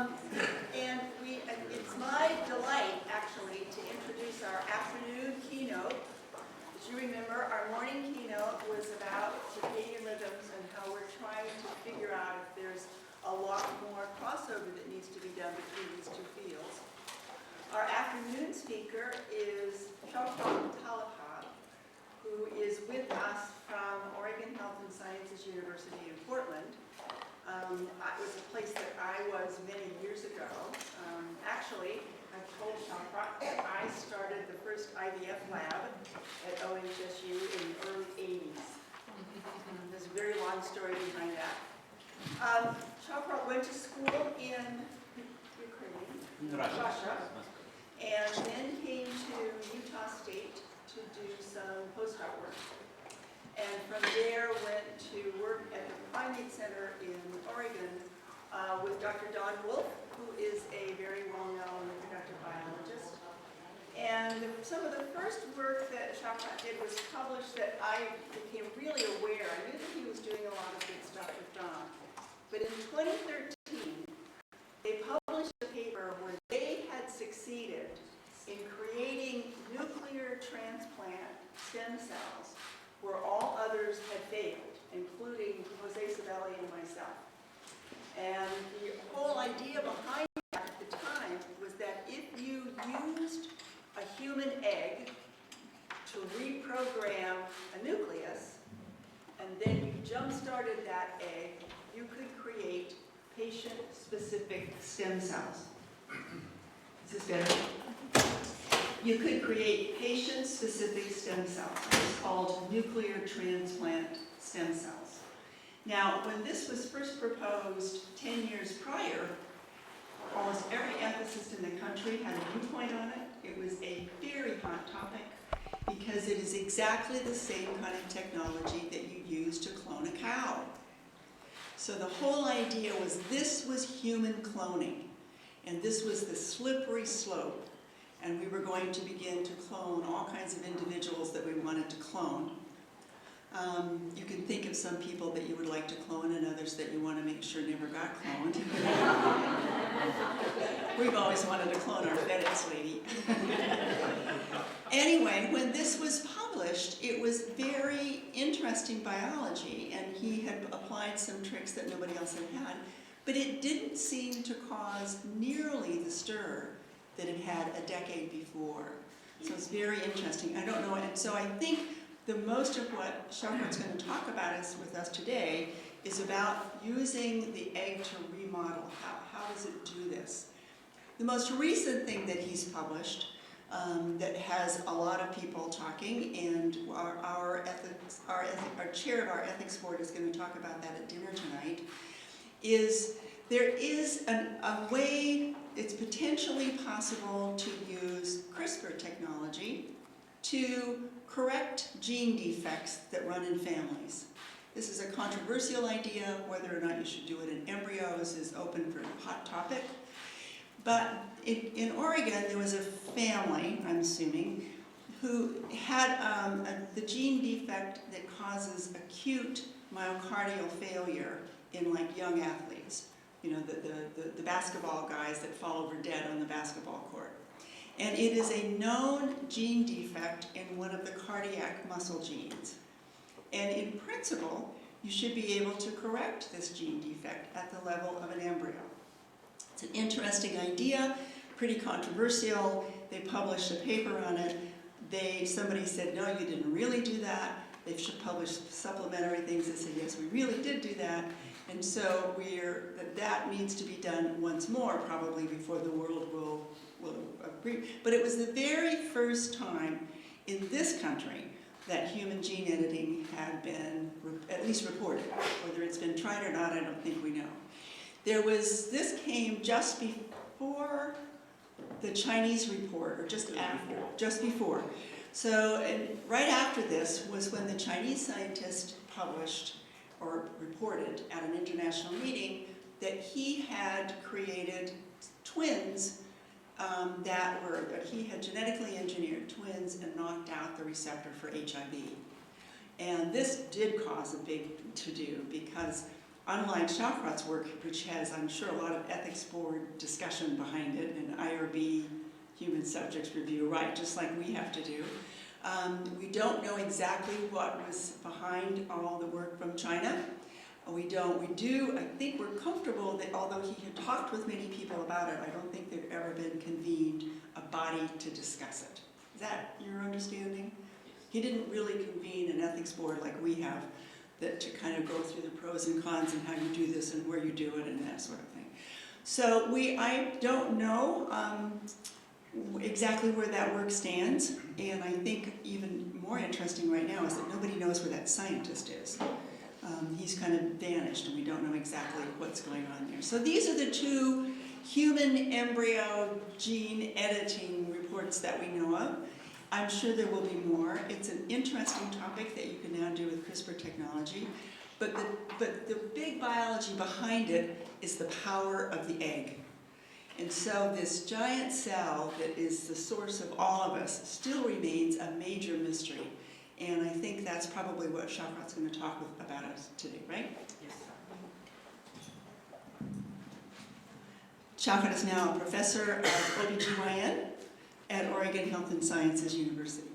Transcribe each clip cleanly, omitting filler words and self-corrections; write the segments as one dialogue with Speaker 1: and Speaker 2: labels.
Speaker 1: It's my delight, actually, to introduce our afternoon keynote. As you remember, our morning keynote was about circadian rhythms and how we're trying to figure out if there's a lot more crossover that needs to be done between these two fields. Our afternoon speaker is Shoukhrat Mitalipov, who is with us from Oregon Health and Sciences University in Portland. It was a place that I was many years ago. Actually, I told Shoukhrat that I started the first IVF lab at OHSU in the early 80s. There's a very long story behind that. Shoukhrat went to school in Ukraine, Russia, and then came to Utah State to do some postdoc work. And from there went to work at the Primate Center in Oregon with Dr. Don Wolf, who is a very well-known reproductive biologist. And some of the first work that Shoukhrat did was published that I became really aware. I knew that he was doing a lot of good stuff with Don. But in 2013, they published a paper where they had succeeded in creating nuclear transplant stem cells where all others had failed, including Jose Sabelli and myself. And the whole idea behind that at the time was that if you used a human egg to reprogram a nucleus, and then you jump-started that egg, you could create patient-specific stem cells. Is this better? You could create patient-specific stem cells. It's called nuclear transplant stem cells. Now, when this was first proposed 10 years prior, almost every ethicist in the country had a viewpoint on it. It was a very hot topic because it is exactly the same kind of technology that you use to clone a cow. So the whole idea was this was human cloning, and this was the slippery slope. And we were going to begin to clone all kinds of individuals that we wanted to clone. You can think of some people that you would like to clone and others that you want to make sure never got cloned. We've always wanted to clone our FedEx lady. Anyway, when this was published, it was very interesting biology, and he had applied some tricks that nobody else had, but it didn't seem to cause nearly the stir that it had a decade before. So it's very interesting. I don't know, and so I think the most of what Shoukhrat's going to talk about with us today is about using the egg to remodel. How does it do this? The most recent thing that he's published that has a lot of people talking, and our chair of our ethics board is going to talk about that at dinner tonight, is there is a way it's potentially possible to use CRISPR technology to correct gene defects that run in families. This is a controversial idea. Whether or not you should do it in embryos is open for a hot topic. But in Oregon, there was a family, I'm assuming, who had the gene defect that causes acute myocardial failure in young athletes. You know, the basketball guys that fall over dead on the basketball court. And it is a known gene defect in one of the cardiac muscle genes. And in principle, you should be able to correct this gene defect at the level of an embryo. It's an interesting idea, pretty controversial. They published a paper on it. Somebody said, no, you didn't really do that. They should publish supplementary things that say, yes, we really did do that. And so that needs to be done once more, probably, before the world will agree. But it was the very first time in this country that human gene editing had been at least reported. Whether it's been tried or not, I don't think we know. This came just before the Chinese report, or just before. So, and right after this was when the Chinese scientist published or reported at an international meeting that he had created twins he had genetically engineered twins and knocked out the receptor for HIV. And this did cause a big to-do because
Speaker 2: unlike Shoukhrat's work, which has, I'm sure, a lot of ethics board discussion behind it, and IRB, human subjects review, right, just like we have to do. We don't know exactly what was behind all the work from China. I think we're comfortable that although he had talked with many people about it, I don't think there'd ever been convened a body to discuss it. Is that your understanding? He didn't really convene an ethics board like we have that to kind of go through the pros and cons and how you do this and where you do it and that sort of thing. So I don't know exactly where that work stands, and I think even more interesting right now is that nobody knows where that scientist is. He's kind of vanished and we don't know exactly what's going on there. So these are the two human embryo gene editing reports that we know of. I'm sure there will be more. It's an interesting topic that you can now do with CRISPR technology. But the big biology behind it is the power of the egg. And so this giant cell that is the source of all of us still remains a major mystery. And I think that's probably what Shoukhrat's going to talk about us today, right?
Speaker 3: Yes.
Speaker 2: Shoukhrat is now a professor of OBGYN at Oregon Health and Sciences University.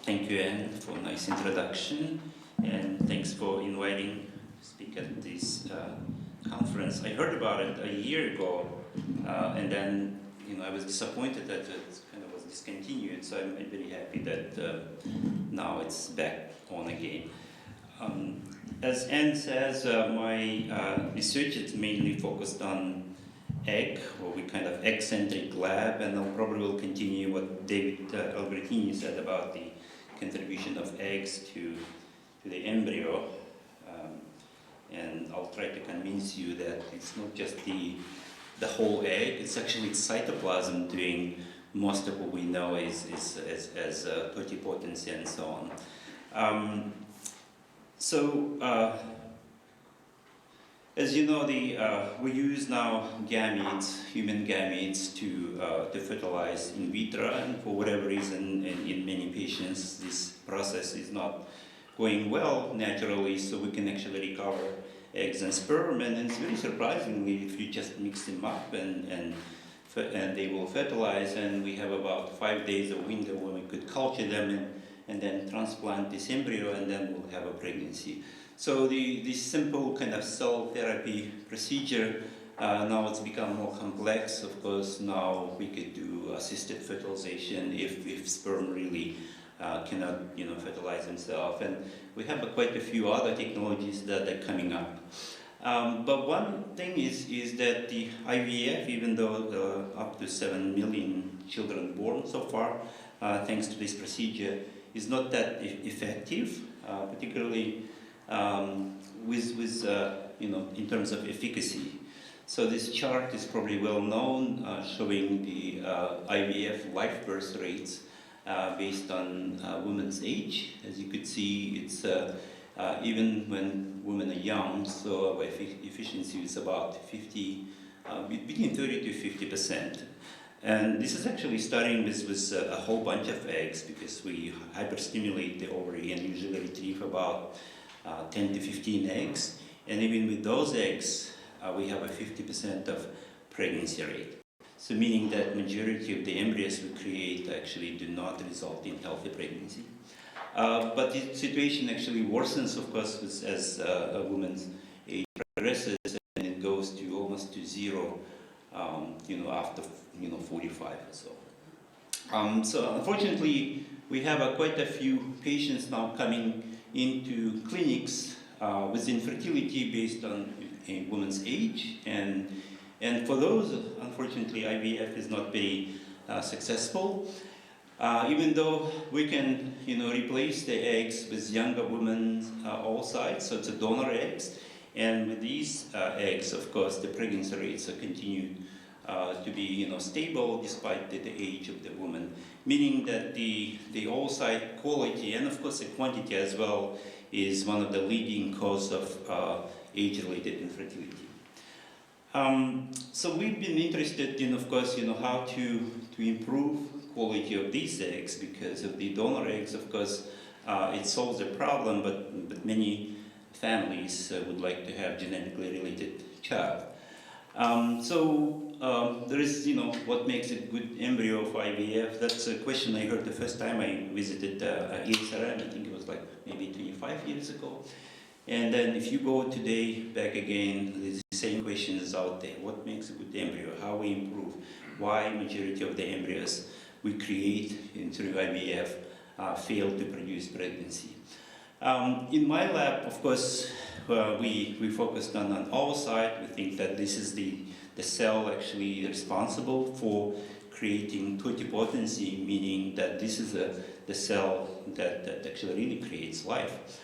Speaker 3: Thank you, Anne, for a nice introduction, and thanks for inviting me to speak at this conference. I heard about it a year ago, and then I was disappointed that it kind of was discontinued, so I'm very happy that now it's back on again. As Anne says, my research is mainly focused on egg, or we kind of egg-centric lab, and I'll probably will continue what David Albertini said about the contribution of eggs to the embryo. And I'll try to convince you that it's not just the whole egg, it's actually cytoplasm doing most of what we know as totipotency and so on. As you know, we use now gametes, human gametes, to fertilize in vitro, and for whatever reason, in many patients, this process is not going well naturally, so we can actually recover eggs and sperm, and it's very surprisingly if you just mix them up and they will fertilize, and we have about 5 days of window when we could culture them and then transplant this embryo, and then we'll have a pregnancy. So this simple kind of cell therapy procedure, now it's become more complex. Of course, now we could do assisted fertilization if sperm really cannot fertilize themselves. And we have quite a few other technologies that are coming up. But one thing is that the IVF, even though up to 7 million children born so far, thanks to this procedure, is not that effective, particularly in terms of efficacy. So this chart is probably well known, showing the IVF live birth rates based on women's age. As you could see, it's even when women are young, so our efficiency is about between 30 to 50%. And this is actually starting with a whole bunch of eggs, because we hyperstimulate the ovary and usually retrieve about 10 to 15 eggs. And even with those eggs, we have a 50% of pregnancy rate. So meaning that majority of the embryos we create actually do not result in healthy pregnancy. But the situation actually worsens, of course, as a woman's age progresses, and it goes to almost to zero, after 45 or so. So unfortunately, we have quite a few patients now coming into clinics with infertility based on a woman's age, and for those, unfortunately, IVF is not very successful. Even though we can, replace the eggs with younger women's oocytes, so it's a donor eggs, and with these eggs, of course, the pregnancy rates continue to be, stable despite the age of the woman, meaning that the oocyte quality and, of course, the quantity as well is one of the leading cause of age-related infertility. So we've been interested in, of course, how to improve quality of these eggs, because of the donor eggs, of course, it solves the problem, but many families would like to have genetically related child. There is, what makes a good embryo for IVF? That's a question I heard the first time I visited ESRM. I think it was like maybe 25 years ago. And then if you go today, back again, there's the same questions out there. What makes a good embryo? How we improve? Why majority of the embryos we create through IVF fail to produce pregnancy? In my lab, of course, we focused on an oocyte. We think that this is the cell actually responsible for creating totipotency, meaning that this is the cell that actually really creates life.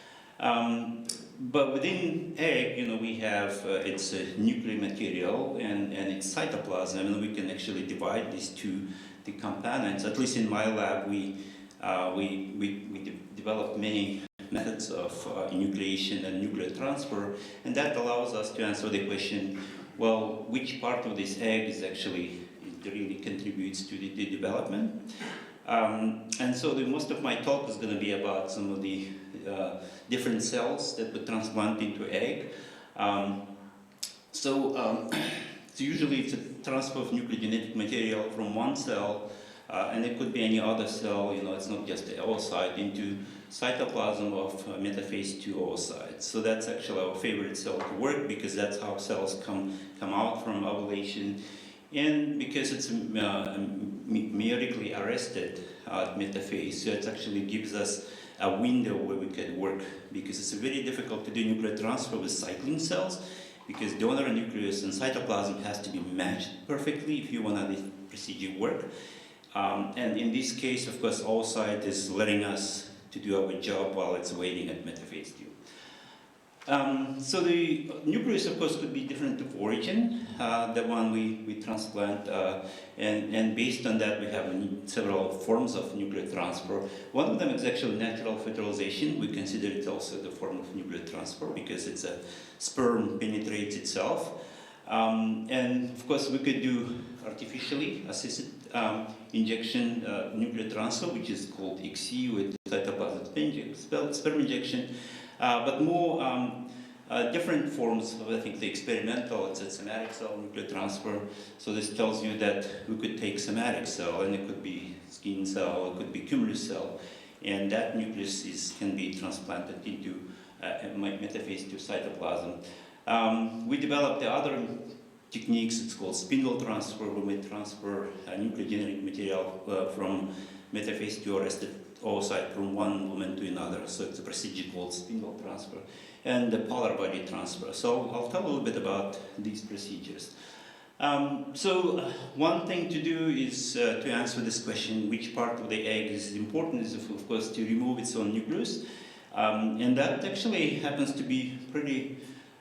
Speaker 3: But within egg, we have its nuclear material and its cytoplasm, and we can actually divide these two the components. At least in my lab, we developed many methods of enucleation and nuclear transfer, and that allows us to answer the question, well, which part of this egg is actually really contributes to the development? And so most of my talk is going to be about some of the different cells that would transplant into egg. So usually it's a transfer of nuclear genetic material from one cell, and it could be any other cell, it's not just the oocyte, into cytoplasm of metaphase II oocyte. So that's actually our favorite cell to work, because that's how cells come out from ovulation. And because it's meiotically arrested at metaphase, so it actually gives us a window where we can work, because it's very difficult to do nuclear transfer with cycling cells, because donor nucleus and cytoplasm has to be matched perfectly if you want this procedure work. And in this case, of course, oocyte is letting us to do our job while it's waiting at metaphase II. So the nucleus, of course, could be different of origin, the one we transplant, and based on that we have several forms of nuclear transfer. One of them is actually natural fertilization. We consider it also the form of nuclear transfer, because it's a sperm penetrates itself. And of course we could do artificially assisted injection nuclear transfer, which is called ICSI, with cytoplasmic sperm injection. But more different forms of, I think, the experimental, it's a somatic cell nuclear transfer. So this tells you that we could take somatic cell, and it could be skin cell, it could be cumulus cell, and that nucleus can be transplanted into metaphase II cytoplasm. We developed the other techniques. It's called spindle transfer, where we transfer nuclear genetic material from metaphase II arrested oocyte from one woman to another. So it's a procedure called spindle transfer, and the polar body transfer. So I'll tell a little bit about these procedures. One thing to do is to answer this question, which part of the egg is important, is of course to remove its own nucleus. And that actually happens to be pretty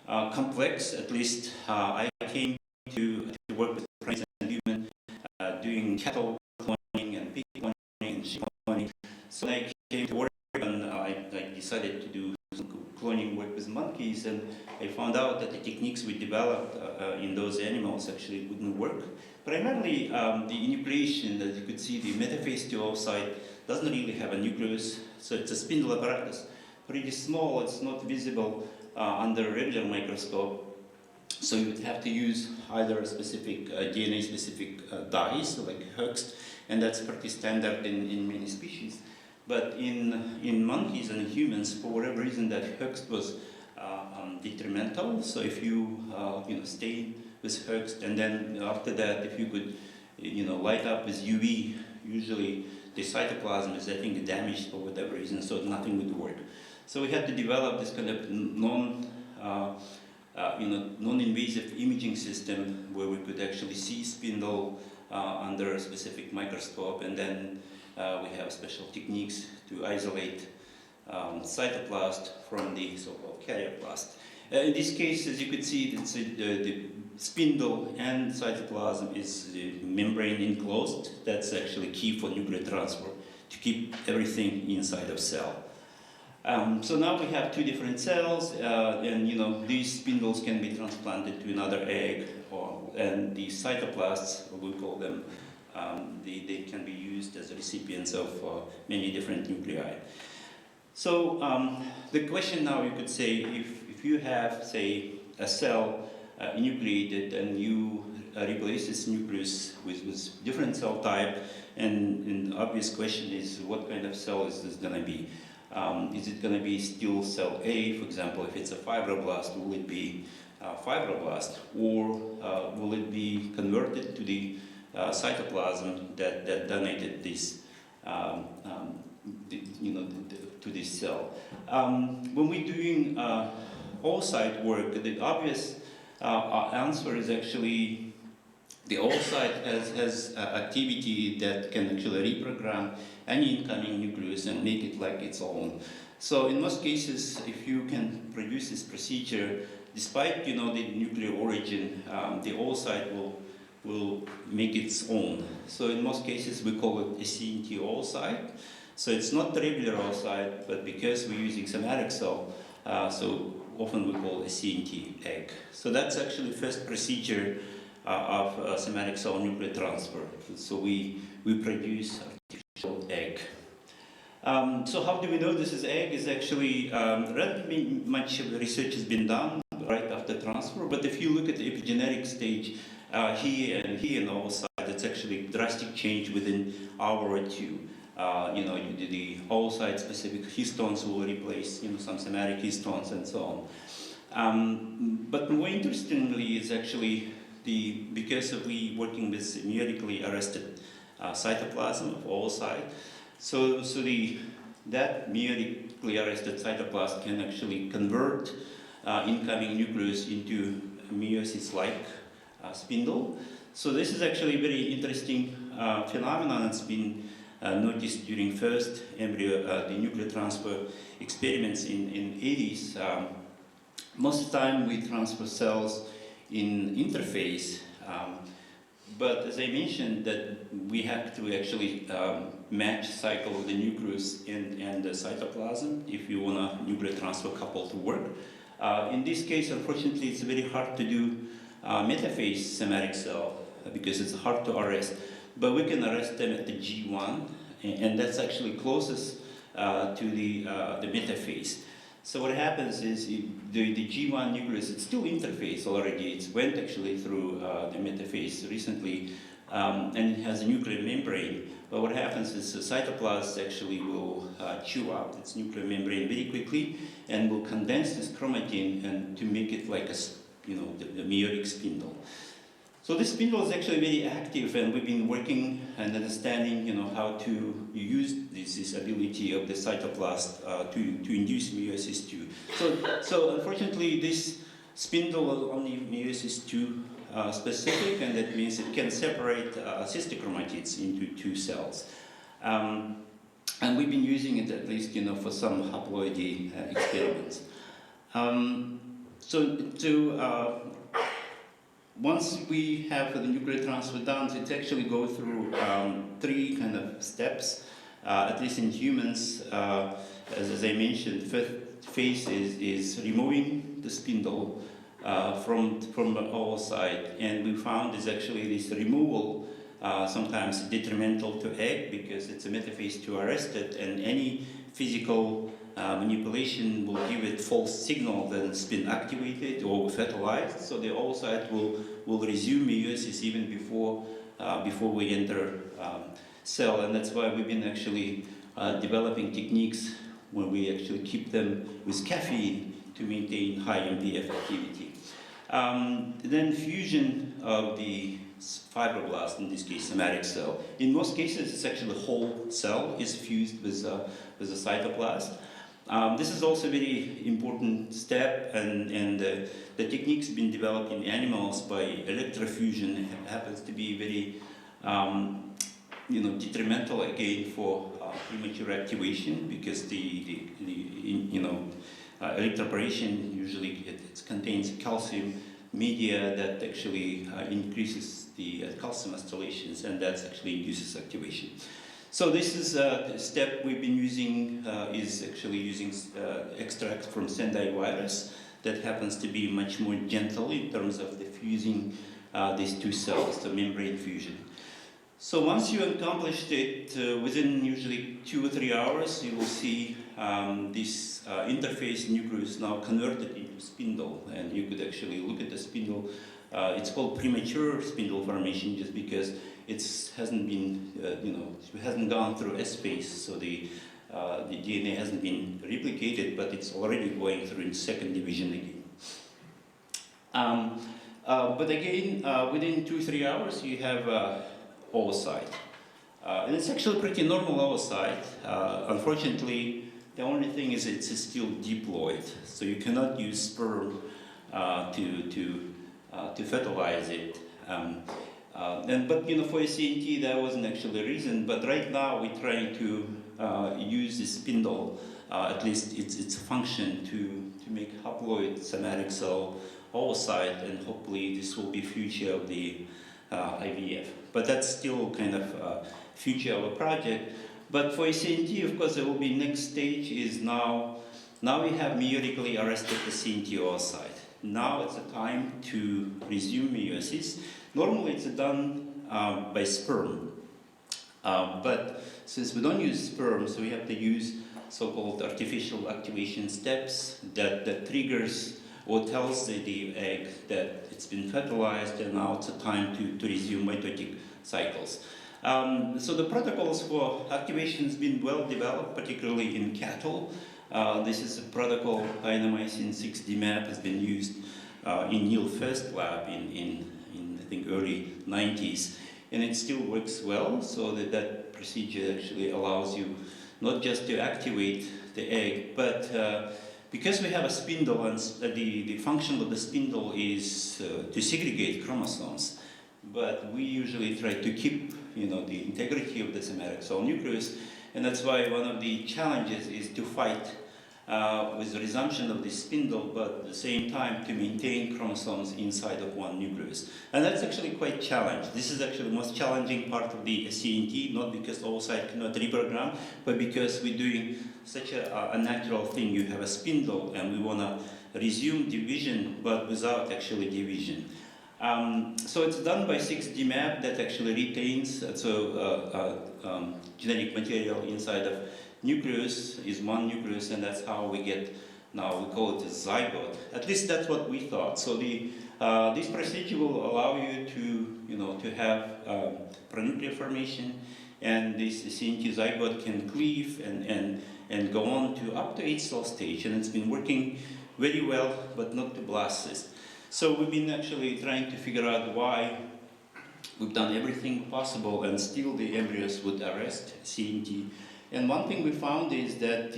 Speaker 3: complex. At least I came to work with primates and humans doing cattle cloning and pig cloning and sheep cloning. So when I came to work and I decided to do some cloning work with monkeys, and I found out that the techniques we developed in those animals actually wouldn't work. Primarily the enucleation, as you could see, the metaphase II oocyte doesn't really have a nucleus, so it's a spindle apparatus. Pretty small, it's not visible under a regular microscope. So you would have to use either a specific DNA-specific dyes, like Hoechst, and that's pretty standard in many species. But in monkeys and humans, for whatever reason, that Hoechst was detrimental. So if you stay with Hoechst, and then after that, if you could light up with UV, usually the cytoplasm is, I think, damaged for whatever reason, so nothing would work. So we had to develop this kind of non-invasive imaging system where we could actually see spindle under a specific microscope, and then we have special techniques to isolate cytoplast from the so-called karyoplast. In this case, as you could see, the spindle and cytoplasm is membrane enclosed. That's actually key for nuclear transfer, to keep everything inside of cell. So now we have two different cells, and these spindles can be transplanted to another egg, and the cytoplasts, we call them, they can be used as recipients of many different nuclei. So the question now, you could say, if you have, say, a cell enucleated and you replace this nucleus with different cell type, and the obvious question is, what kind of cell is this going to be? Is it going to be still cell A, for example, if it's a fibroblast, will it be fibroblast, or will it be converted to the cytoplasm that donated this, to this cell? When we're doing oocyte work, the obvious answer is actually the oocyte has activity that can actually reprogram any incoming nucleus and make it like its own. So in most cases, if you can produce this procedure, despite the nuclear origin, the oocyte will make its own. So in most cases, we call it a CNT oocyte. So it's not the regular oocyte, but because we're using somatic cell, so often we call it a CNT egg. So that's actually the first procedure of somatic cell nuclear transfer. So we produce artificial egg. So how do we know this is egg? Is actually relatively much of the research has been done right after transfer, but if you look at the epigenetic stage here and here in the oocyte, it's actually drastic change within an hour or two. The oocyte-specific histones will replace, some somatic histones and so on. But more interestingly is actually because we working with meiotically arrested cytoplasm of oocyte. So that meiotically arrested cytoplasm can actually convert incoming nucleus into a meiosis-like spindle. So this is actually a very interesting phenomenon. It's been noticed during first embryo, the nuclear transfer experiments in 80s. Most of the time we transfer cells in interphase, but as I mentioned that we have to actually match cycle of the nucleus and the cytoplasm if you want a nuclear transfer couple to work. In this case, unfortunately, it's very hard to do metaphase somatic cell because it's hard to arrest. But we can arrest them at the G1, and that's actually closest to the metaphase. So what happens is the G1 nucleus, it's still interphase already. It went actually through the metaphase recently, and it has a nuclear membrane. But what happens is the cytoplasm actually will chew up its nuclear membrane very quickly and will condense this chromatin and to make it like the meiotic spindle. So this spindle is actually very active, and we've been working and understanding, how to use this ability of the cytoplasm to induce meiosis II. So unfortunately, this spindle is only meiosis II specific, and that means it can separate cystic chromatids into two cells. And we've been using it at least, for some haploidy experiments. Once we have the nuclear transfer done, it actually goes through three kind of steps, at least in humans. As I mentioned, first phase is removing the spindle from the oocyte, and we found is actually this removal sometimes detrimental to egg because it's a metaphase to arrested, and any physical manipulation will give it false signal that it's been activated or fertilized. So the oocyte will resume meiosis even before we enter cell, and that's why we've been actually developing techniques where we actually keep them with caffeine to maintain high MPF activity. Then fusion of the fibroblast, in this case somatic cell. In most cases, it's actually the whole cell is fused with a cytoplasm. This is also a very important step, and the technique's been developed in animals by electrofusion. It happens to be very detrimental again for premature activation because the electroporation usually it contains calcium media that actually increases the calcium oscillations, and that actually induces activation. So this is a step we've been using, is actually using extract from Sendai virus that happens to be much more gentle in terms of the fusing these two cells, the membrane fusion. So once you accomplished it, within usually 2 or 3 hours, you will see this interface nucleus now converted into spindle, and you could actually look at the spindle. It's called premature spindle formation just because it hasn't been, it hasn't gone through S phase, so the DNA hasn't been replicated, but it's already going through its second division again. But again, within 2-3 hours, you have oocyte. And it's actually pretty normal oocyte. Unfortunately, the only thing is it's still diploid, so you cannot use sperm to fertilize it. But for a CNT, that wasn't actually a reason. But right now, we're trying to use the spindle, at least its function, to make haploid somatic cell oocyte, and hopefully this will be future of the IVF. But that's still kind of future of a project. But for CNT, of course, there will be next stage is now we have meiotically arrested the CNT oocyte. Now it's a time to resume meiosis. Normally it's done by sperm. But since we don't use sperm, so we have to use so-called artificial activation steps that triggers or tells the egg that it's been fertilized and now it's a time to resume mitotic cycles. So the protocols for activation has been well developed, particularly in cattle. This is a protocol, inomycin 6-DMAP has been used in Neil First lab in I think early 90s, and it still works well, so that procedure actually allows you not just to activate the egg, but because we have a spindle and the function of the spindle is to segregate chromosomes, but we usually try to keep the integrity of the somatic cell nucleus, and that's why one of the challenges is to fight with the resumption of the spindle, but at the same time to maintain chromosomes inside of one nucleus. And that's actually quite challenging. This is actually the most challenging part of the CNT, not because oocyte cannot reprogram, but because we're doing such a natural thing. You have a spindle and we want to resume division, but without actually division. So it's done by 6-DMAP that actually retains genetic material inside of nucleus is one nucleus, and that's how we get, now we call it a zygote. At least that's what we thought. So this procedure will allow you to have pronuclear formation, and this CNT zygote can cleave and go on to up to 8-cell stage, and it's been working very well, but not to blastocyst. So we've been actually trying to figure out why we've done everything possible and still the embryos would arrest CNT. And one thing we found is that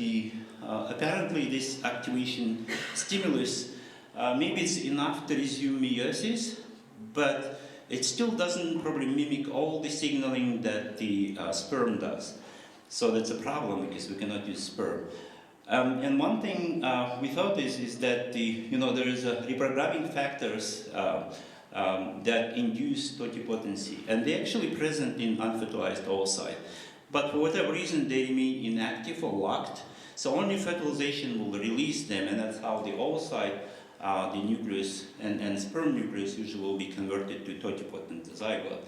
Speaker 3: apparently this activation stimulus, maybe it's enough to resume meiosis, but it still doesn't probably mimic all the signaling that the sperm does. So that's a problem because we cannot use sperm. And one thing we thought is that there is reprogramming factors that induce totipotency, and they're actually present in unfertilized oocyte. But for whatever reason, they remain inactive or locked. So only fertilization will release them, and that's how the oocyte, the nucleus, and sperm nucleus usually will be converted to totipotent zygote.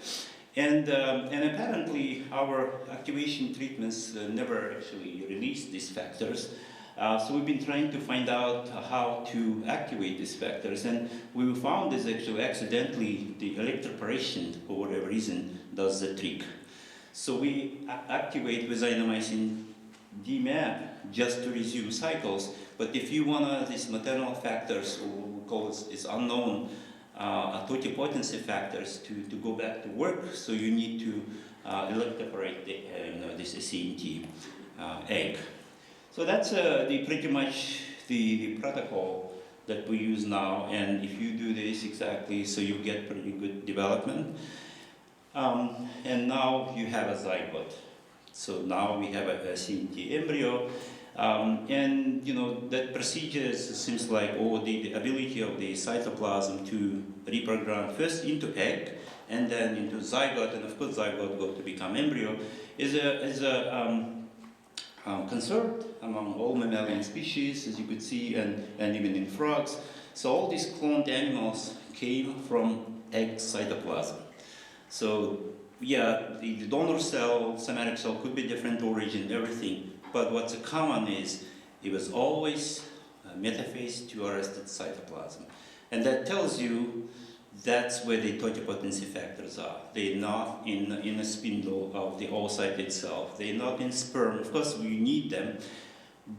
Speaker 3: And apparently, our activation treatments never actually release these factors. So we've been trying to find out how to activate these factors, and we found is actually accidentally the electroporation, for whatever reason, does the trick. So we activate with inomycin DMAP just to resume cycles, but if you want these maternal factors, or what we call is unknown totipotency factors to go back to work, so you need to electroporate this CNT egg. So that's pretty much the protocol that we use now, and if you do this exactly, so you get pretty good development. And now you have a zygote. So now we have a CNT embryo, and that procedure seems like the ability of the cytoplasm to reprogram first into egg and then into zygote, and of course zygote go to become embryo, is conserved among all mammalian species, as you could see, and even in frogs. So all these cloned animals came from egg cytoplasm. So yeah, the donor cell, somatic cell could be different origin, everything, but what's common is it was always metaphase to arrested cytoplasm. And that tells you that's where the totipotency factors are. They're not in the spindle of the oocyte itself. They're not in sperm. Of course, we need them,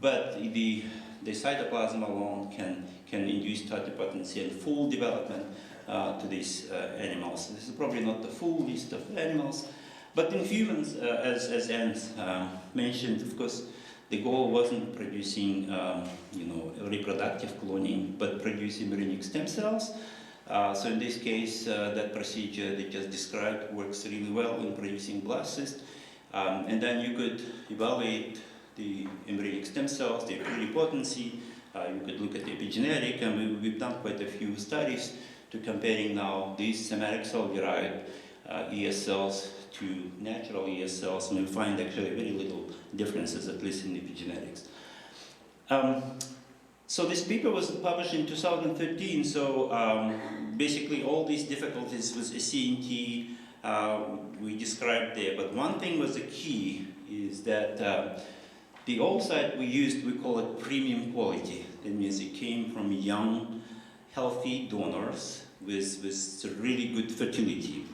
Speaker 3: but the cytoplasm alone can induce totipotency and full development to these animals. This is probably not the full list of animals, but in humans, as Anne mentioned, of course, the goal wasn't producing, reproductive cloning, but producing embryonic stem cells. So in this case, that procedure they just described works really well in producing blastocysts. And then you could evaluate the embryonic stem cells, their pluripotency. You could look at the epigenetic, and we've done quite a few studies to comparing now these somatic cell-derived ES cells to natural ES cells, and we find actually very little differences, at least in the epigenetics. So this paper was published in 2013, so basically all these difficulties with CNT we described there, but one thing was the key is that the oocyte we used, we call it premium quality. That means it came from young, healthy donors with really good fertility.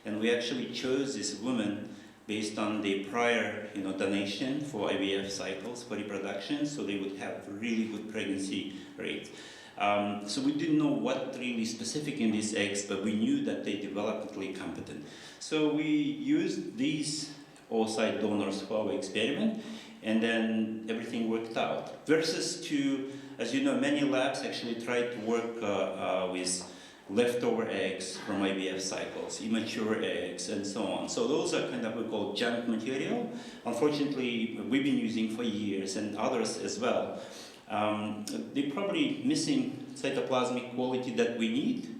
Speaker 3: And we actually chose this woman based on the prior donation for IVF cycles for reproduction, so they would have really good pregnancy rates. So we didn't know what really specific in these eggs, but we knew that they developmentally competent. So we used these oocyte donors for our experiment, and then everything worked out. Versus to, as you know, many labs actually tried to work with leftover eggs from IVF cycles, immature eggs, and so on. So those are kind of what we call junk material. Unfortunately, we've been using for years, and others as well. They're probably missing cytoplasmic quality that we need.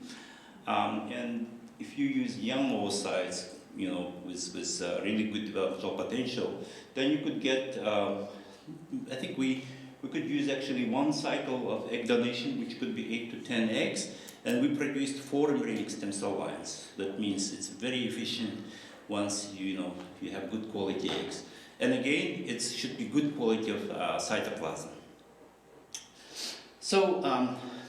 Speaker 3: And if you use young oocytes, with really good developmental potential, then you could get, I think we could use actually one cycle of egg donation, which could be 8 to 10 eggs, and we produced 4 embryonic stem cell lines. That means it's very efficient once you have good quality eggs. And again, it should be good quality of cytoplasm. So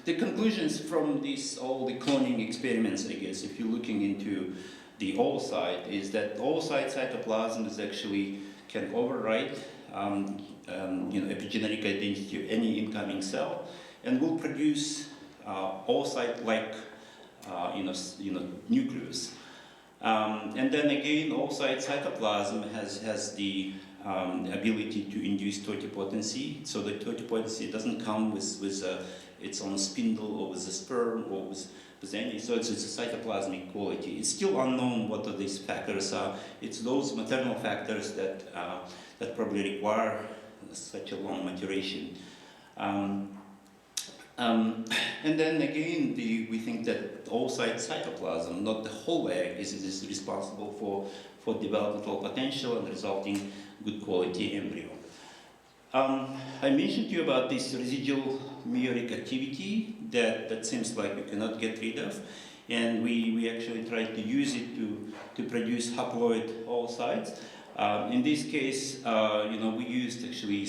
Speaker 3: the conclusions from all the cloning experiments, I guess, if you're looking into the oocyte, is that oocyte cytoplasm is actually can overwrite epigenetic identity of any incoming cell, and will produce oocyte-like nucleus. And then again, oocyte cytoplasm has the ability to induce totipotency. So the totipotency doesn't come with its own spindle or with a sperm or with any. So it's a cytoplasmic quality. It's still unknown what these factors are. It's those maternal factors that probably require such a long maturation. And then again, we think that oocyte cytoplasm, not the whole egg, is responsible for developmental potential and resulting good quality embryo. I mentioned to you about this residual meiotic activity that seems like we cannot get rid of, and we actually tried to use it to produce haploid oocytes. In this case, we used actually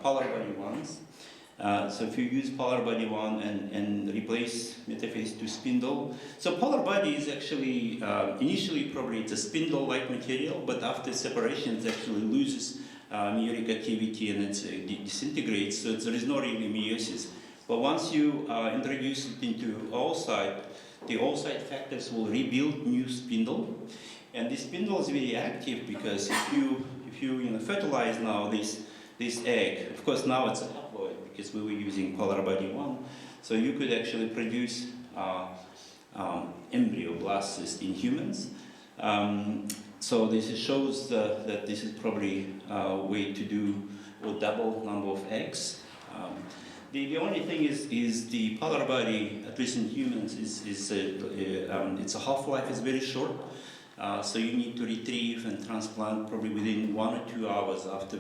Speaker 3: polar body ones. So if you use polar body 1 and replace metaphase to spindle, so polar body is actually initially probably it's a spindle-like material, but after separation it actually loses meiotic activity and it disintegrates. So there is no really meiosis. But once you introduce it into oocyte, the oocyte factors will rebuild new spindle, and the spindle is very active because if you fertilize now this egg, of course now it's a haploid because we were using polar body 1, so you could actually produce embryo blastocyst in humans. So this shows that this is probably a way to do or double number of eggs. The only thing is the polar body, at least in humans, its half-life is very short. So you need to retrieve and transplant probably within 1 or 2 hours after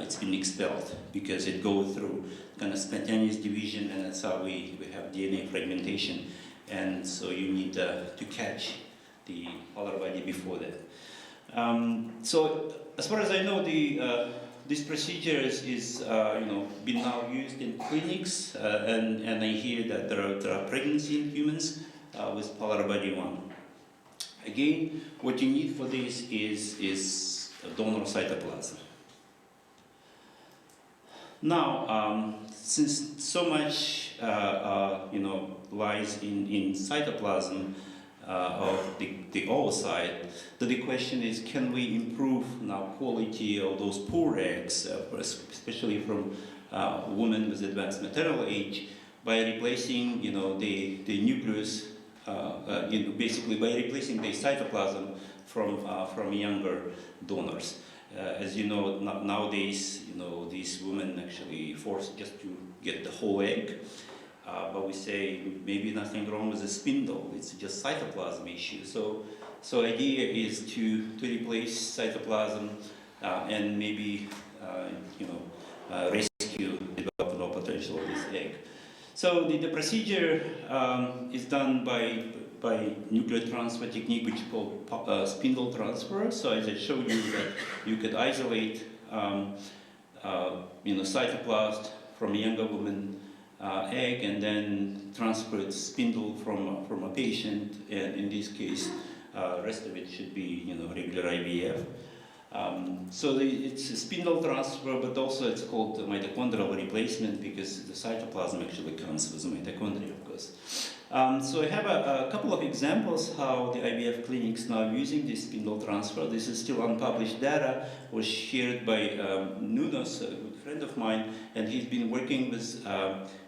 Speaker 3: it's been expelled, because it goes through kind of spontaneous division, and that's how we have DNA fragmentation. And so you need to catch the polar body before that. So as far as I know, the this procedure is been now used in clinics, and I hear that there are pregnancy in humans with polar body 1. Again, what you need for this is a donor cytoplasm. Now, since so much lies in cytoplasm of the oocyte, the question is, can we improve now quality of those poor eggs, especially from women with advanced maternal age, by replacing the nucleus, basically by replacing the cytoplasm from younger donors. As you know, nowadays, these women actually forced just to get the whole egg. But we say maybe nothing wrong with the spindle, it's just cytoplasm issue. So idea is to replace cytoplasm and maybe rescue the developmental potential of this egg. So the procedure is done by nuclear transfer technique, which is called spindle transfer. So as I showed you, that you could isolate cytoplasm from a younger woman egg and then transfer its spindle from a patient, and in this case, rest of it should be regular IVF. So it's a spindle transfer, but also it's called mitochondrial replacement because the cytoplasm actually comes with mitochondria, of course. So I have a couple of examples how the IVF clinics now using this spindle transfer. This is still unpublished data, was shared by Nunos, a good friend of mine, and he's been working with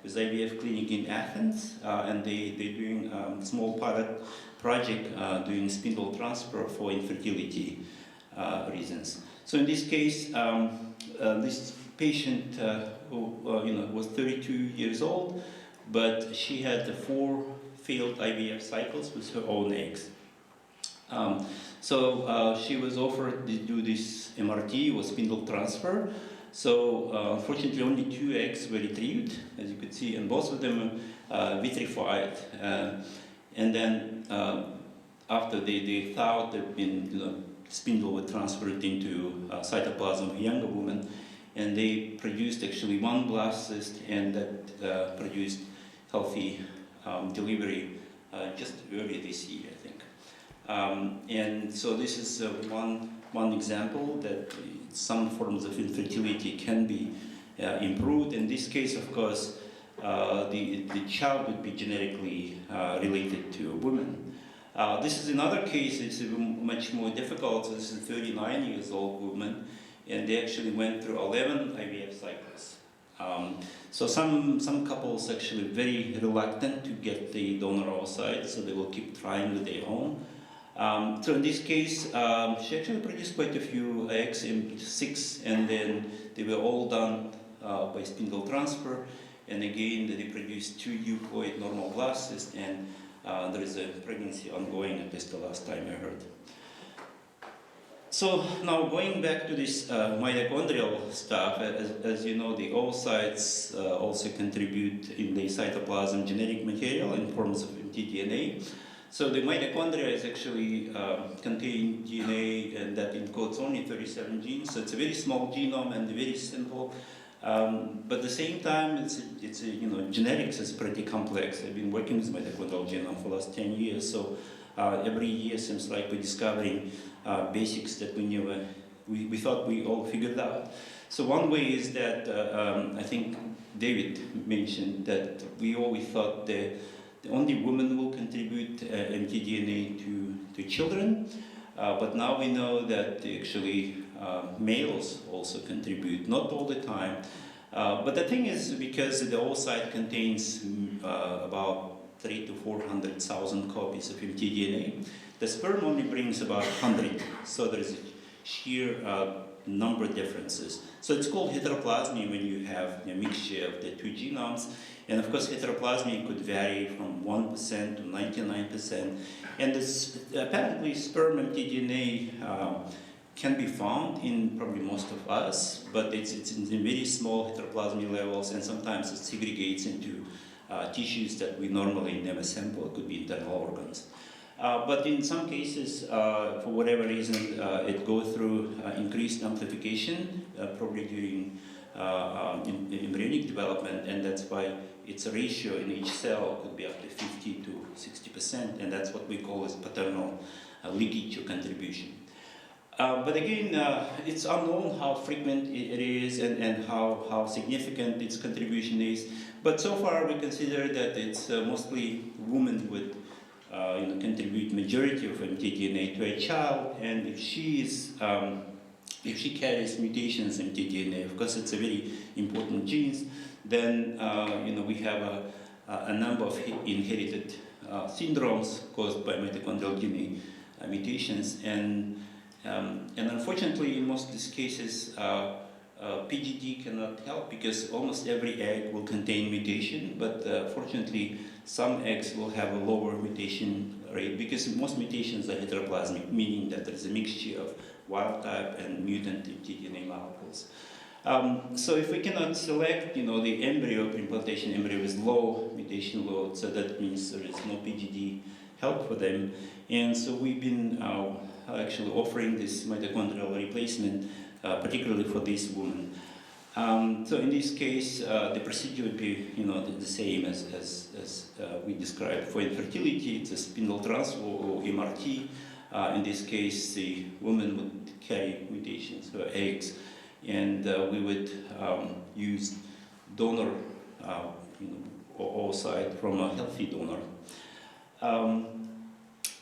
Speaker 3: IVF clinic in Athens, and they're doing a small pilot project doing spindle transfer for infertility reasons. So in this case, this patient who was 32 years old, but she had 4 failed IVF cycles with her own eggs. So she was offered to do this MRT or spindle transfer. So unfortunately, only 2 eggs were retrieved, as you could see, and both of them vitrified. And then after they thought they'd been spindle was transferred into cytoplasm of a younger woman, and they produced actually 1 blastocyst, and that produced healthy delivery just early this year, I think. And so this is one example that some forms of infertility can be improved. In this case, of course, the child would be genetically related to a woman. This is another case, it's much more difficult. This is a 39 years old woman, and they actually went through 11 IVF cycles. So some couples actually very reluctant to get the donor oocyte, so they will keep trying with their own. So in this case, she actually produced quite a few eggs, 6, and then they were all done by spindle transfer. And again, they produced 2 euploid normal blastocysts, and there is a pregnancy ongoing, at least the last time I heard. So now going back to this mitochondrial stuff, as you know, the oocytes also contribute in the cytoplasm genetic material in forms of mtDNA. So the mitochondria is actually contain DNA, and that encodes only 37 genes. So it's a very small genome and very simple. But at the same time, it's genetics is pretty complex. I've been working with mitochondrial genome for the last 10 years. So every year seems like we're discovering basics that we thought we all figured out. So one way is that I think David mentioned that we always thought that only women will contribute mtDNA to children, but now we know that actually males also contribute, not all the time. But the thing is, because the oocyte contains about 300,000 to 400,000 copies of mtDNA, the sperm only brings about 100, so there is a sheer number differences. So it's called heteroplasmy when you have a mixture of the 2 genomes. And of course, heteroplasmy could vary from 1% to 99%. And this, apparently, sperm mtDNA can be found in probably most of us, but it's in very small heteroplasmy levels, and sometimes it segregates into tissues that we normally never sample. It could be internal organs. But in some cases, for whatever reason, it goes through increased amplification, probably during embryonic development, and that's why its ratio in each cell could be up to 50 to 60%, and that's what we call as paternal leakage or contribution. But again, it's unknown how frequent it is and how significant its contribution is. But so far, we consider that it's mostly women would contribute majority of mtDNA to a child, and if she carries mutations in mtDNA, of course, it's a very important gene. Then we have a number of inherited syndromes caused by mitochondrial DNA mutations, and unfortunately, in most of these cases, PGD cannot help because almost every egg will contain mutation, but fortunately, some eggs will have a lower mutation rate because most mutations are heteroplasmic, meaning that there is a mixture of wild type and mutant mtDNA molecules. So if we cannot select, the embryo, pre-implantation embryo with low mutation load, so that means there is no PGD help for them, and so we've been actually offering this mitochondrial replacement, particularly for these women. So in this case, the procedure would be, the same as we described for infertility. It's a spindle transfer or MRT. In this case, the woman would carry mutations, her eggs, and we would use donor oocyte from a healthy donor.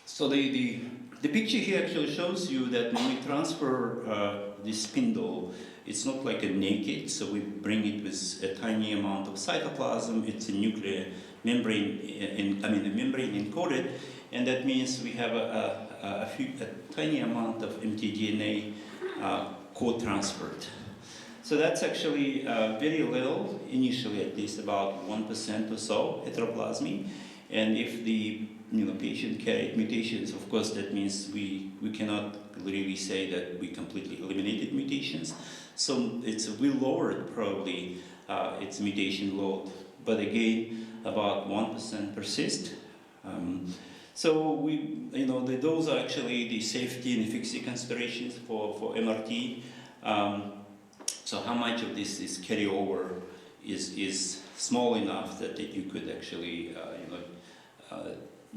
Speaker 3: So the picture here actually shows you that when we transfer the spindle, it's not like a naked, so we bring it with a tiny amount of cytoplasm. It's a nuclear membrane, a membrane encoded, and that means we have a tiny amount of mtDNA co-transferred. So that's actually very little, initially at least about 1% or so heteroplasmy, and if the patient carried mutations, of course, that means we cannot really say that we completely eliminated mutations. So we lowered probably its mutation load, but again, about 1% persist. So those are actually the safety and efficacy considerations for MRT. So how much of this is carryover is small enough that you could actually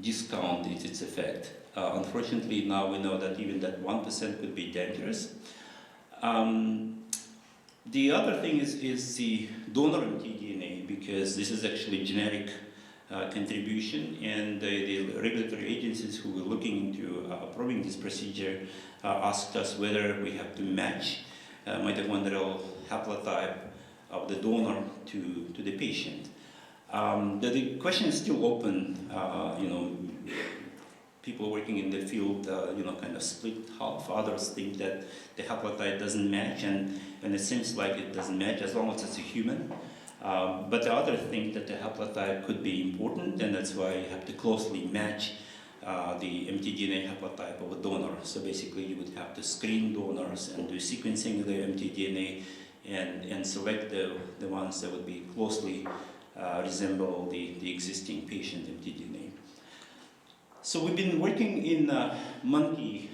Speaker 3: discount its effect. Unfortunately, now we know that even that 1% could be dangerous. The other thing is the donor mtDNA, because this is actually genetic contribution, and the regulatory agencies who were looking into approving this procedure asked us whether we have to match mitochondrial haplotype of the donor to the patient. The question is still open. People working in the field, kind of split half. Others think that the haplotype doesn't match, and it seems like it doesn't match as long as it's a human. But the others think that the haplotype could be important, and that's why you have to closely match the mtDNA haplotype of a donor. So basically, you would have to screen donors and do sequencing of the mtDNA and select the ones that would be closely resemble the existing patient mtDNA. So we've been working in monkey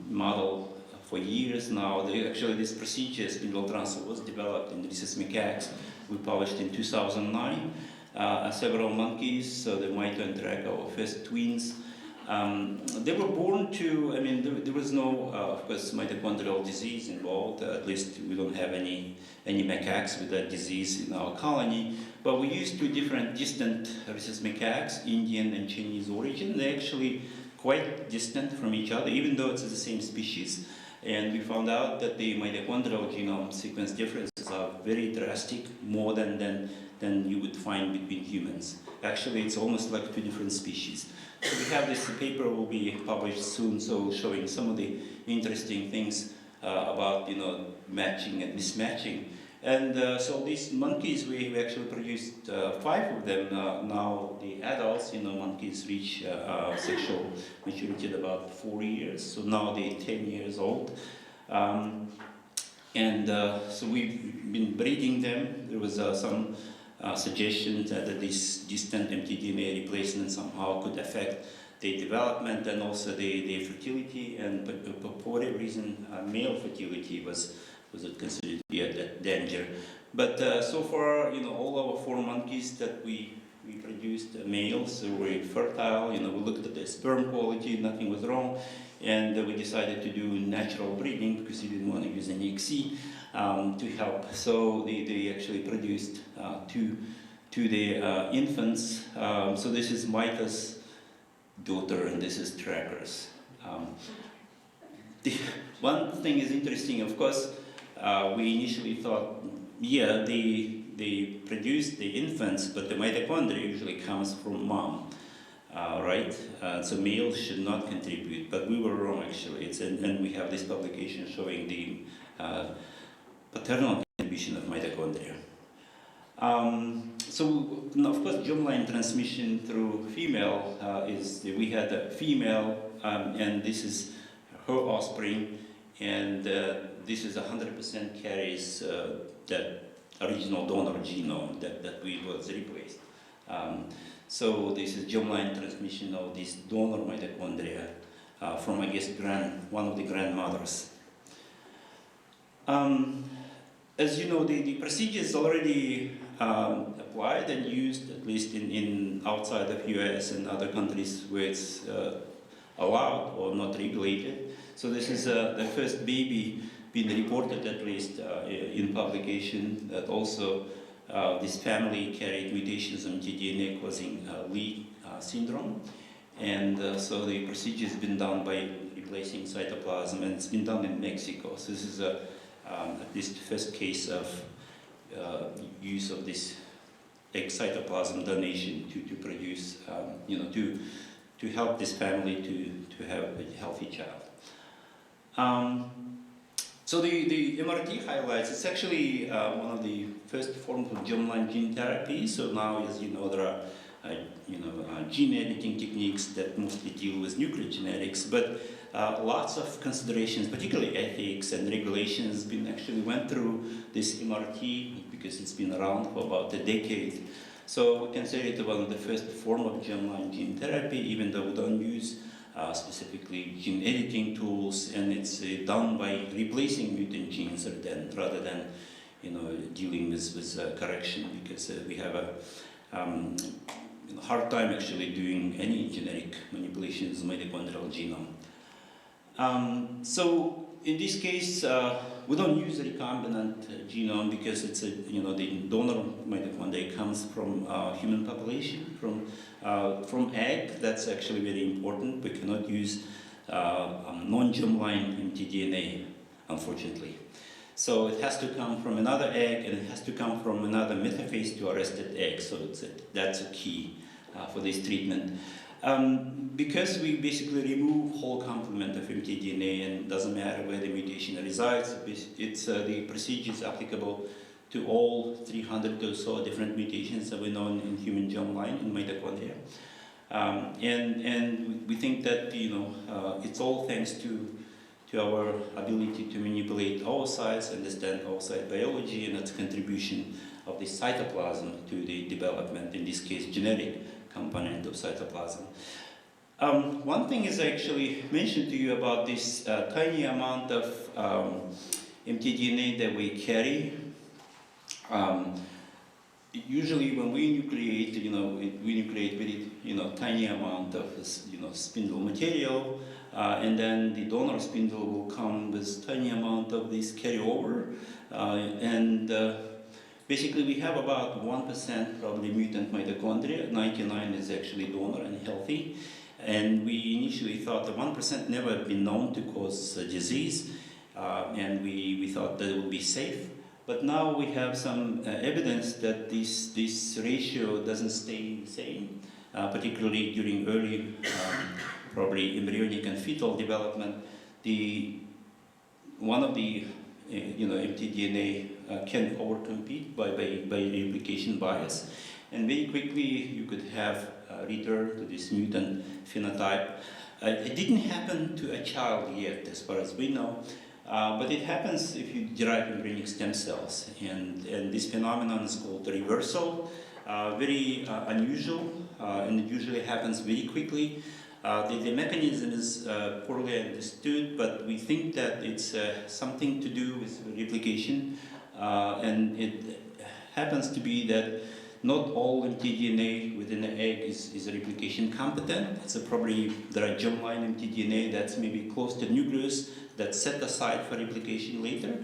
Speaker 3: model for years now. Actually, this procedure, spindle transfer, was developed in rhesus macaques. We published in 2009. Several monkeys, so the Mito and Draco, our first twins. They were born to, there was no, of course, mitochondrial disease involved. At least we don't have any macaques with that disease in our colony. But we used two different distant rhesus macaques, Indian and Chinese origin. They're actually quite distant from each other, even though it's the same species. And we found out that the mitochondrial genome sequence differences are very drastic, more than you would find between humans. Actually, it's almost like two different species. So we have this paper will be published soon, so showing some of the interesting things about matching and mismatching. And so these monkeys, we actually produced 5 of them. Now the adults, monkeys reach sexual maturity at about 4 years. So now they're 10 years old. So we've been breeding them. There was some suggestions that this distant mtDNA replacement somehow could affect their development and also their fertility, and for whatever reason, male fertility was considered to be at danger. But so far, all our 4 monkeys that we produced, males, were fertile. We looked at the sperm quality, nothing was wrong, and we decided to do natural breeding because we didn't want to use any XC to help. So they actually produced two their infants. So this is Micah's daughter, and this is Tracker's. One thing is interesting, of course. We initially thought, yeah, they produce the infants, but the mitochondria usually comes from mom, right? So males should not contribute, but we were wrong actually. And we have this publication showing the paternal contribution of mitochondria. So of course, germline transmission through female we had a female, and this is her offspring, and this is 100% carries that original donor genome that was replaced. So this is germline transmission of this donor mitochondria from, I guess, one of the grandmothers. As you know, the procedure is already applied and used, at least in outside of US and other countries where it's allowed or not regulated. So this is the first baby being reported, at least in publication, that also this family carried mutations in mtDNA causing Lee syndrome. And so the procedure has been done by replacing cytoplasm, and it's been done in Mexico. So this is at least the first case of use of this egg cytoplasm donation to produce, to help this family to have a healthy child. So the MRT highlights, it's actually one of the first forms of germline gene therapy. So now, as you know, there are gene editing techniques that mostly deal with nuclear genetics, but lots of considerations, particularly ethics and regulations, went through this MRT because it's been around for about a decade. So we consider it one of the first form of germline gene therapy, even though we don't use specifically gene editing tools, and it's done by replacing mutant genes rather than dealing with correction, because we have a hard time actually doing any genetic manipulations of mitochondrial genome. So in this case, we don't use a recombinant genome because it's the donor mitochondria comes from human population, from egg. That's actually very important. We cannot use non-germline mtDNA, unfortunately. So it has to come from another egg, and it has to come from another metaphase to arrested egg. So that's a key for this treatment. Because we basically remove whole complement of mtDNA, and it doesn't matter where the mutation resides, the procedure is applicable to all 300 or so different mutations that we know in human germline in mitochondria. And we think that it's all thanks to our ability to manipulate oocytes, understand oocyte biology, and its contribution of the cytoplasm to the development, in this case, genetic component of cytoplasm. One thing is actually mentioned to you about this tiny amount of mtDNA that we carry. Usually when we nucleate, we nucleate very tiny amount of spindle material, and then the donor spindle will come with tiny amount of this carryover, and basically we have about 1% probably mutant mitochondria. 99 is actually donor and healthy, and we initially thought that 1% never been known to cause disease, and we thought that it would be safe. But now we have some evidence that this ratio doesn't stay the same, particularly during early, probably embryonic and fetal development. One of the mtDNA can overcompete by replication bias, and very quickly you could have a return to this mutant phenotype. It didn't happen to a child yet, as far as we know. But it happens if you derive embryonic stem cells, and this phenomenon is called reversal. Very unusual, and it usually happens very quickly. The mechanism is poorly understood, but we think that it's something to do with replication, and it happens to be that not all mtDNA within the egg is replication competent. It's probably there are germline mtDNA that's maybe close to nucleus that's set aside for replication later.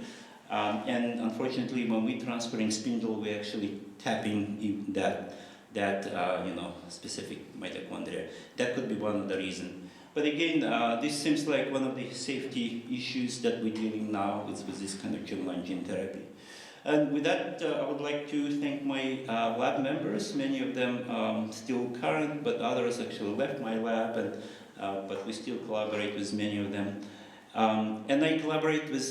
Speaker 3: And unfortunately, when we transferring spindle, we're actually tapping that specific mitochondria. That could be one of the reasons. But again, this seems like one of the safety issues that we're dealing now with this kind of germline gene therapy. And with that, I would like to thank my lab members. Many of them still current, but others actually left my lab, but we still collaborate with many of them. And I collaborate with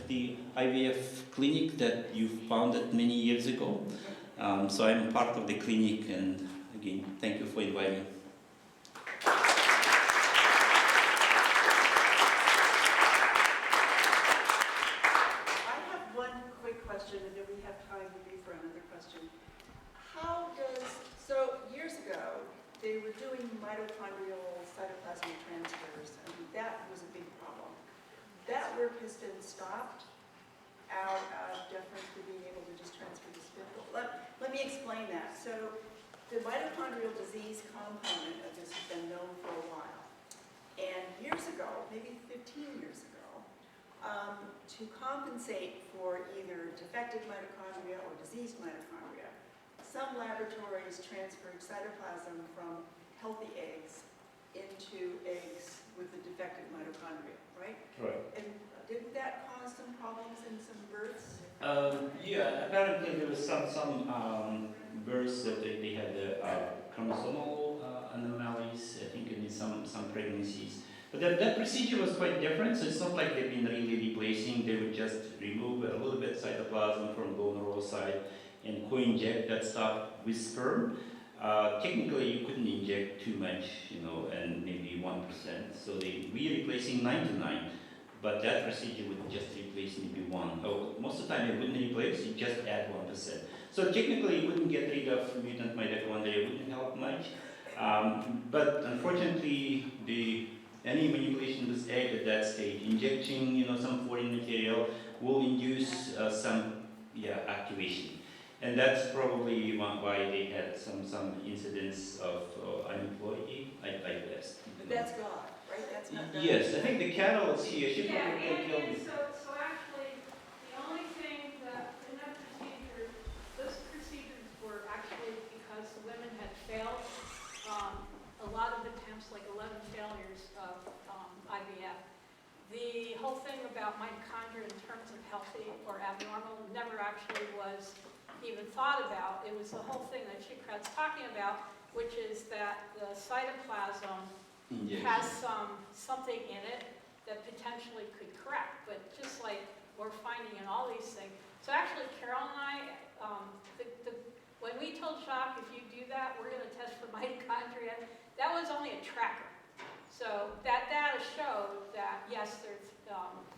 Speaker 3: the IVF clinic that you founded many years ago. So I'm part of the clinic, and again, thank you for inviting me.
Speaker 1: I have one quick question, and then we have time maybe for another question. So years ago, they were doing mitochondrial cytoplasm transfers, and that was a big problem. That work has been stopped out of deference to being able to just transfer the spindle. Let me explain that. So the mitochondrial disease component of this has been known for a while. And years ago, maybe 15 years ago, to compensate for either defective mitochondria or diseased mitochondria, some laboratories transferred cytoplasm from healthy eggs into eggs with the defective mitochondria, right?
Speaker 3: Right.
Speaker 1: And didn't that cause some problems in some births?
Speaker 3: Yeah, apparently there was some births that they had chromosomal anomalies, I think, in some pregnancies. But that procedure was quite different, so it's not like they've been really replacing. They would just remove a little bit cytoplasm from donor oocyte and co-inject that stuff with sperm. Technically, you couldn't inject too much, and maybe 1%. So we're replacing 99, but that procedure would just replace maybe 1. Oh, most of the time it wouldn't replace, you just add 1%. So technically, you wouldn't get rid of mutant mitochondria, it wouldn't help much. But unfortunately, any manipulation with egg at that stage, injecting some foreign material, will induce some activation. And that's probably why they had some incidents of unemployed, I guess.
Speaker 1: But that's gone, right? That's not done.
Speaker 3: Yes, I think the cattle is here. She
Speaker 4: Yeah,
Speaker 3: probably can tell me.
Speaker 4: so actually, the only thing that in that procedure, those procedures were actually because the women had failed a lot of attempts, like 11 failures of IVF. The whole thing about mitochondria in terms of healthy or abnormal never actually was even thought about. It was the whole thing that Shoukhrat's talking about, which is that the cytoplasm has something in it that potentially could correct, but just like we're finding in all these things. So actually, Carol and I, when we told Shock, if you do that, we're going to test for mitochondria, that was only a tracker. So that data showed that, yes, there's,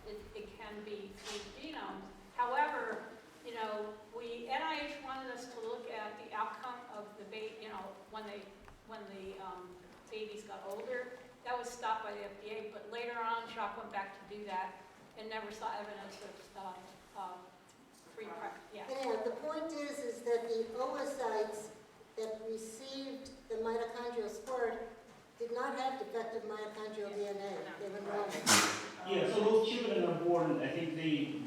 Speaker 4: it can be through genomes. However, NIH wanted us to look at the outcome of the baby, when the babies got older. That was stopped by the FDA, but later on, Shock went back to do that and never saw evidence of free prep. Yeah.
Speaker 5: Yeah, the point is that the oocytes that received the mitochondrial sport did not have defective mitochondrial DNA. They were normal.
Speaker 3: Yeah, so those children are born, I think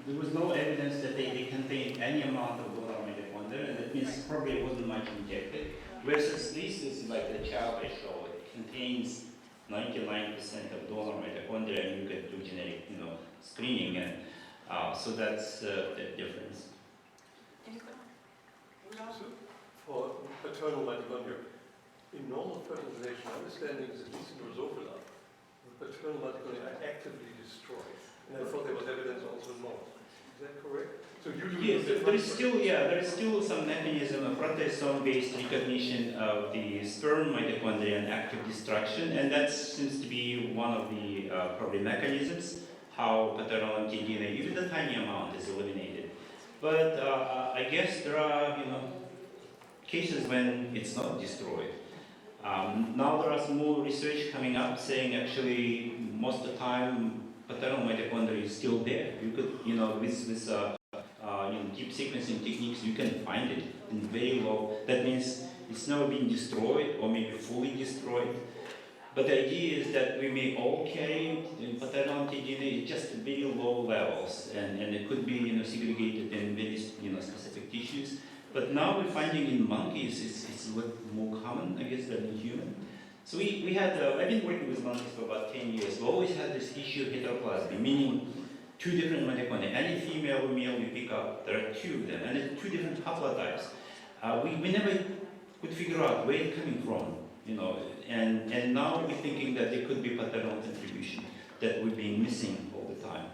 Speaker 3: there was no evidence that they contained any amount of donor mitochondria, and that means probably wasn't much injected. Versus this is like the child I showed, it contains 99% of donor mitochondria, and you can do genetic, screening, and so that's the difference.
Speaker 6: So for paternal mitochondria, in normal fertilization, understanding is at least in Drosophila, the paternal mitochondria are actively destroyed. And I thought there was evidence also in mouse. Is that correct? So you do
Speaker 3: Yes, there is still some mechanism of proteasome-based recognition of the sperm mitochondria and active destruction, and that seems to be one of the probably mechanisms. how paternal mtDNA, even the tiny amount, is eliminated. But I guess there are, cases when it's not destroyed. Now there is more research coming up saying actually most of the time paternal mitochondria is still there. You could, with deep sequencing techniques, you can find it in very low. That means it's never been destroyed or maybe fully destroyed. But the idea is that we may all carry paternal mtDNA just at very low levels, and it could be segregated in very specific tissues. But now we're finding in monkeys it's a lot more common, I guess, than in human. So we had, I've been working with monkeys for about 10 years. We always had this issue of heteroplasmy, meaning two different mitochondria. Any female or male we pick up, there are two of them, and it's two different haplotypes. We never could figure out where it's coming from, and now we're thinking that there could be paternal contribution that we've been missing all the time.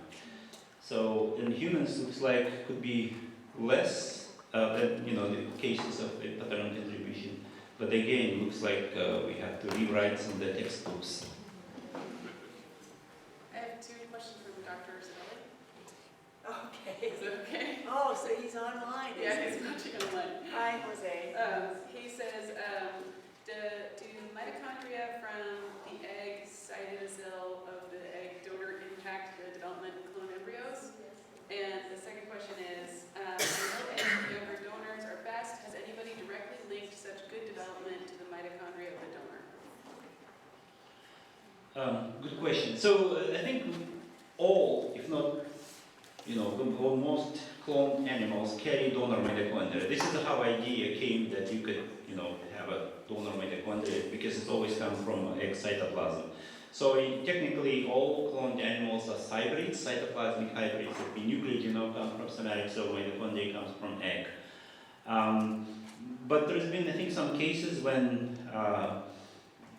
Speaker 3: So in humans, looks like could be less than the cases of a paternal contribution. But again, looks like we have to rewrite some of the textbooks.
Speaker 7: I have two questions from Dr. Scully.
Speaker 1: Okay.
Speaker 7: Is it okay?
Speaker 1: Oh, so he's online,
Speaker 7: Yeah,
Speaker 1: isn't
Speaker 7: he's watching online.
Speaker 1: he? Hi, Jose.
Speaker 7: He says, do mitochondria from the egg cytosol of the egg donor impact the development of clone embryos? And the second question is, I know egg younger donors are best. Has anybody directly linked such good development to the mitochondria of the donor?
Speaker 3: Good question. So I think all, if not, most cloned animals carry donor mitochondria. This is how idea came that you could, have a donor mitochondria because it's always come from egg cytoplasm. So technically, all cloned animals are hybrids, cytoplasmic hybrids. The nuclear come from somatic cell, mitochondria comes from egg. But there's been, I think, some cases when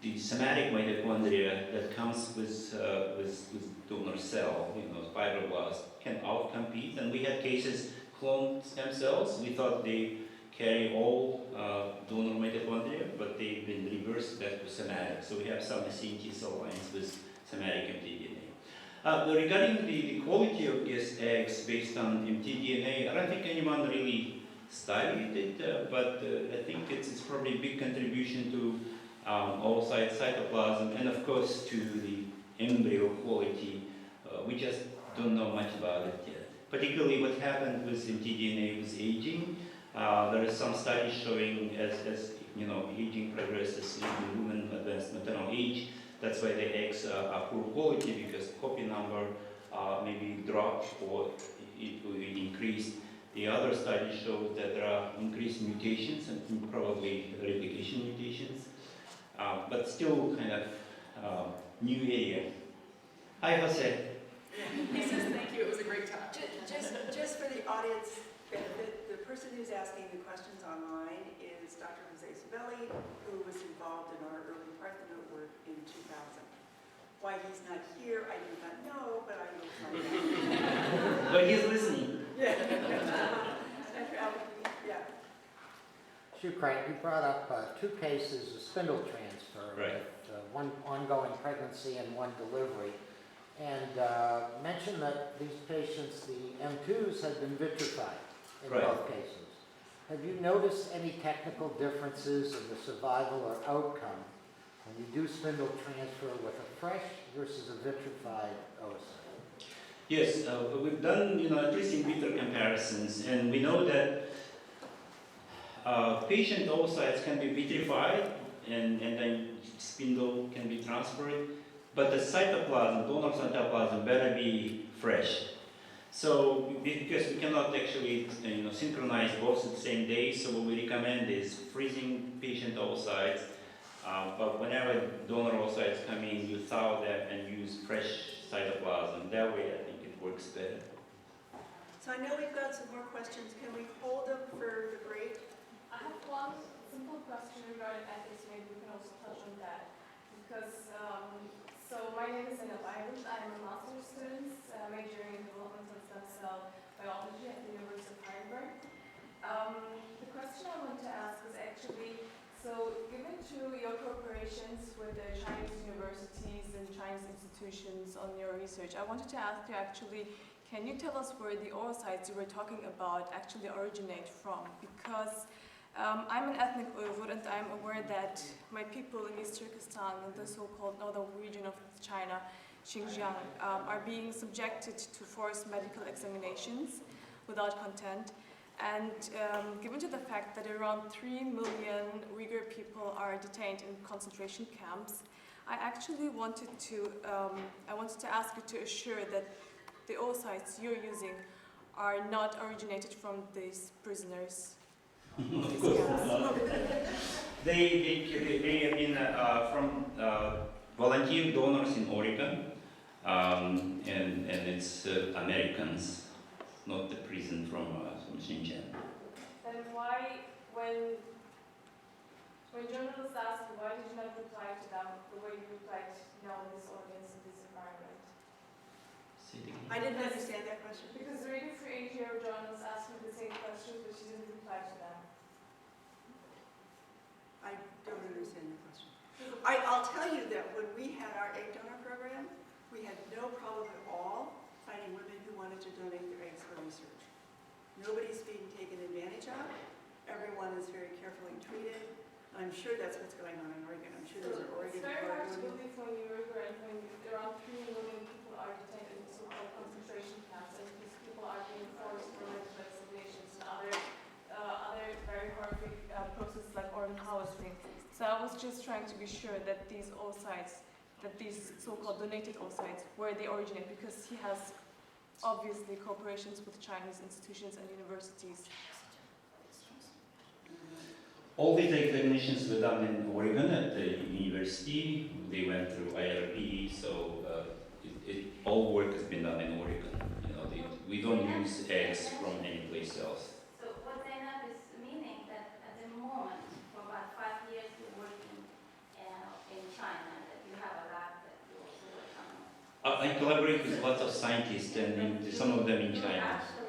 Speaker 3: the somatic mitochondria that comes with donor cell, fibroblast, can outcompete. And we had cases cloned stem cells. We thought they carry all donor mitochondria, but they've been reversed back to somatic. So we have some CNT cell lines with somatic mtDNA. Regarding the quality of these eggs based on mtDNA, I don't think anyone really studied it, but I think it's probably a big contribution to oocyte cytoplasm and of course to the embryo quality. We just don't know much about it yet. Particularly what happened with mtDNA with aging. There is some studies showing as aging progresses in women advanced maternal age, that's why the eggs are poor quality because copy number maybe dropped or it increased. The other studies show that there are increased mutations and probably replication mutations, but still kind of new area. Hi, Jose.
Speaker 7: He says thank you. It was a great talk.
Speaker 1: Just for the audience benefit, the person who's asking the questions online is Dr. Jose Sabelli, who was involved in our early Parthenope work in 2000. Why he's not here, I do not know, but I will find out.
Speaker 3: But he's listening.
Speaker 1: Yeah. Dr. Albuquerque, yeah.
Speaker 8: Shoukhrat, you brought up two cases of spindle transfer,
Speaker 3: Right.
Speaker 8: with one ongoing pregnancy and one delivery, and mentioned that these patients, the M2s, had been vitrified in
Speaker 3: Right.
Speaker 8: both cases. Have you noticed any technical differences in the survival or outcome when you do spindle transfer with a fresh versus a vitrified oocyte?
Speaker 3: Yes, we've done at least in vitro comparisons, and we know that patient oocytes can be vitrified and then spindle can be transferred, but the cytoplasm, donor cytoplasm, better be fresh. So because we cannot actually synchronize both at the same day, so what we recommend is freezing patient oocytes, but whenever donor oocytes come in, you thaw them and use fresh cytoplasm. That way I think it works better.
Speaker 1: So I know we've got some more questions. Can we hold them for the break?
Speaker 9: I have one simple question regarding ethics. Maybe we can also touch on that. Because, so my name is Zainab Ayrund. I'm a master's student majoring in developmental stem cell biology at the University of Heidelberg. The question I want to ask is actually, so given to your cooperations with the Chinese universities and Chinese institutions, institutions on your research. I wanted to ask you actually, can you tell us where the oocytes you were talking about actually originate from? Because I'm an ethnic Uyghur and I'm aware that my people in East Turkestan, in the so-called northern region of China, Xinjiang, are being subjected to forced medical examinations without consent. And given to the fact that around 3 million Uyghur people are detained in concentration camps, I actually wanted to ask you to assure that the oocytes you're using are not originated from these prisoners.
Speaker 3: Of course. They have been from volunteer donors in Oregon, and it's Americans, not the prison from Xinjiang.
Speaker 9: Then why, when journalists ask you, why did you not reply to them the way you replied, no, this audience in this environment?
Speaker 1: I didn't understand that question.
Speaker 9: Because the Radio Free Asia journalists asked me the same questions, but she didn't reply to them.
Speaker 1: I don't understand your question. I'll tell you that when we had our egg donor program, we had no problem at all finding women who wanted to donate their eggs for research. Nobody's being taken advantage of. Everyone is very carefully treated. I'm sure that's what's going on in Oregon. I'm sure there's an Oregon.
Speaker 9: It's very hard to believe when you're Uyghur and when around 3 million people are detained in so-called concentration camps, and these people are being forced for medical examinations and other very horrific processes like organ harvesting. So I was just trying to be sure that these oocytes, that these so-called donated oocytes, where they originate, because he has obviously cooperations with Chinese institutions and universities.
Speaker 3: All these examinations were done in Oregon at the university. They went through IRB, so all work has been done in Oregon. You know, we don't use eggs from any place else.
Speaker 10: So what Zainab is meaning that at the moment, for about 5 years, you're working in China, that you have a lab that you also work on.
Speaker 3: I collaborate with lots of scientists, and some of them in China.
Speaker 10: Actually